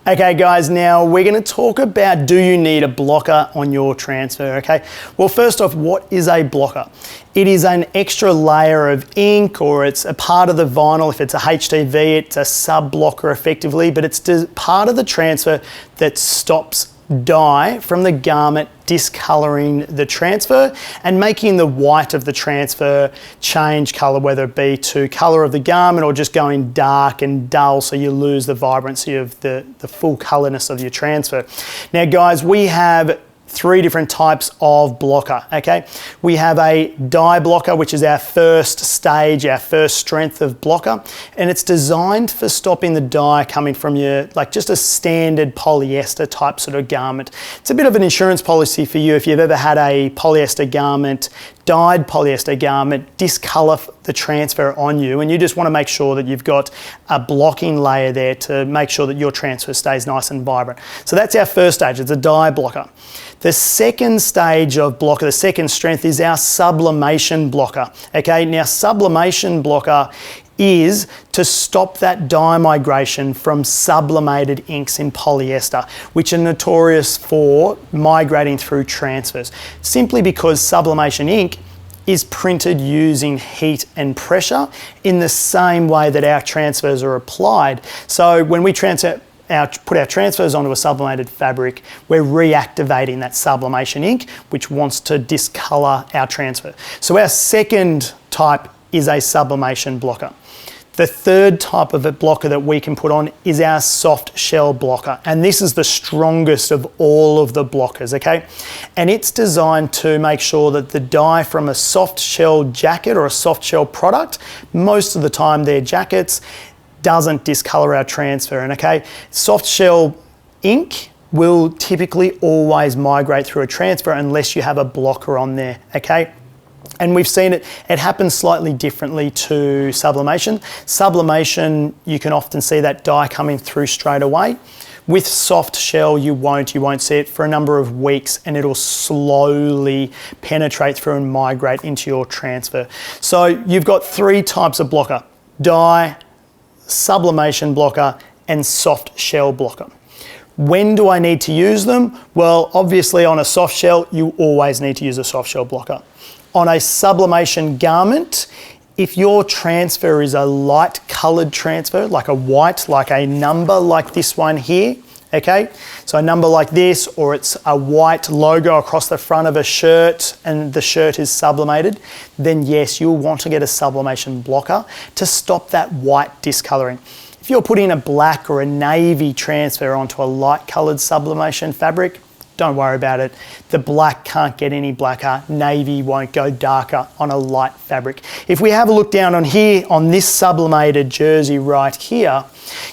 Okay guys, now we're going to talk about, do you need a blocker on your transfer, okay? Well, first off, what is a blocker? It is an extra layer of ink, or it's a part of the vinyl. If it's a HTV, it's a sub-blocker effectively, but it's part of the transfer that stops dye from the garment discolouring the transfer and making the white of the transfer change colour, whether it be to colour of the garment or just going dark and dull, so you lose the vibrancy of the full colourness of your transfer. Now guys, we have three different types of blocker, okay? We have a dye blocker, which is our first stage, our first strength of blocker, and it's designed for stopping the dye coming from your, like just a standard polyester type sort of garment. It's a bit of an insurance policy for you if you've ever had a polyester garment, dyed polyester garment, discolour the transfer on you, and you just want to make sure that you've got a blocking layer there to make sure that your transfer stays nice and vibrant. So that's our first stage, it's a dye blocker. The second stage of blocker, the second strength, is our sublimation blocker. Okay, now sublimation blocker is to stop that dye migration from sublimated inks in polyester, which are notorious for migrating through transfers, simply because sublimation ink is printed using heat and pressure in the same way that our transfers are applied. So when we put our transfers onto a sublimated fabric, we're reactivating that sublimation ink, which wants to discolour our transfer. So our second type is a sublimation blocker. The third type of a blocker that we can put on is our soft shell blocker. And this is the strongest of all of the blockers, okay? And it's designed to make sure that the dye from a soft shell jacket or a soft shell product, most of the time they're jackets, doesn't discolour our transfer. And okay, soft shell ink will typically always migrate through a transfer unless you have a blocker on there, okay? And we've seen it happens slightly differently to sublimation. Sublimation, you can often see that dye coming through straight away. With soft shell, you won't see it for a number of weeks, and it'll slowly penetrate through and migrate into your transfer. So you've got three types of blocker: dye, sublimation blocker, and soft shell blocker. When do I need to use them? Well, obviously on a soft shell, you always need to use a soft shell blocker. On a sublimation garment, if your transfer is a light coloured transfer, like a white, like a number like this one here, okay? So a number like this, or it's a white logo across the front of a shirt and the shirt is sublimated, then yes, you'll want to get a sublimation blocker to stop that white discolouring. If you're putting a black or a navy transfer onto a light coloured sublimation fabric, don't worry about it. The black can't get any blacker. Navy won't go darker on a light fabric. If we have a look down on here, on this sublimated jersey right here,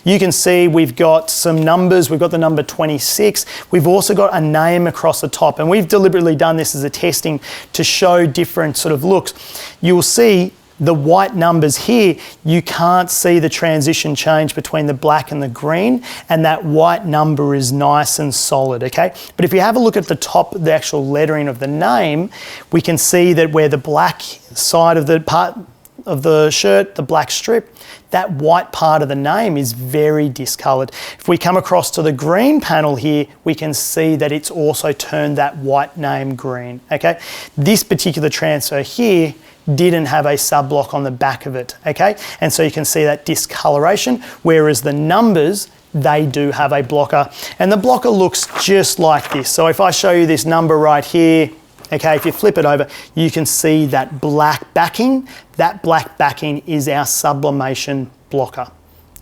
you can see we've got some numbers. We've got the number 26. We've also got a name across the top, and we've deliberately done this as a testing to show different sort of looks. You'll see the white numbers here, you can't see the transition change between the black and the green, and that white number is nice and solid, okay? But if you have a look at the top, the actual lettering of the name, we can see that where the black side of the part of the shirt, the black strip, that white part of the name is very discoloured. If we come across to the green panel here, we can see that it's also turned that white name green, okay? This particular transfer here didn't have a sub-block on the back of it, okay? And so you can see that discoloration, whereas the numbers, they do have a blocker. And the blocker looks just like this. So if I show you this number right here, okay, if you flip it over, you can see that black backing. That black backing is our sublimation blocker.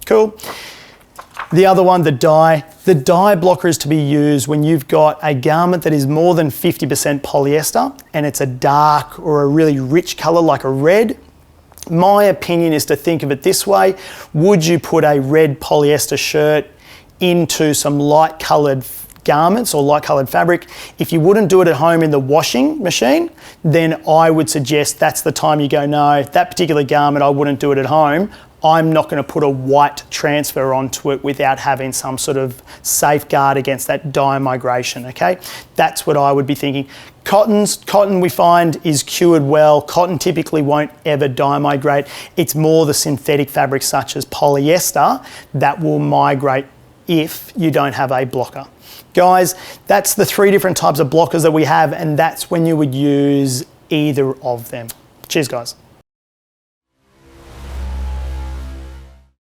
Cool. The other one, the dye. The dye blocker is to be used when you've got a garment that is more than 50% polyester and it's a dark or a really rich colour like a red. My opinion is to think of it this way. Would you put a red polyester shirt into some light coloured garments or light coloured fabric? If you wouldn't do it at home in the washing machine, then I would suggest that's the time you go, no, that particular garment, I wouldn't do it at home. I'm not going to put a white transfer onto it without having some sort of safeguard against that dye migration, okay? That's what I would be thinking. Cotton we find is cured well. Cotton typically won't ever dye migrate. It's more the synthetic fabrics such as polyester that will migrate if you don't have a blocker. Guys, that's the 3 different types of blockers that we have, and that's when you would use either of them. Cheers, guys.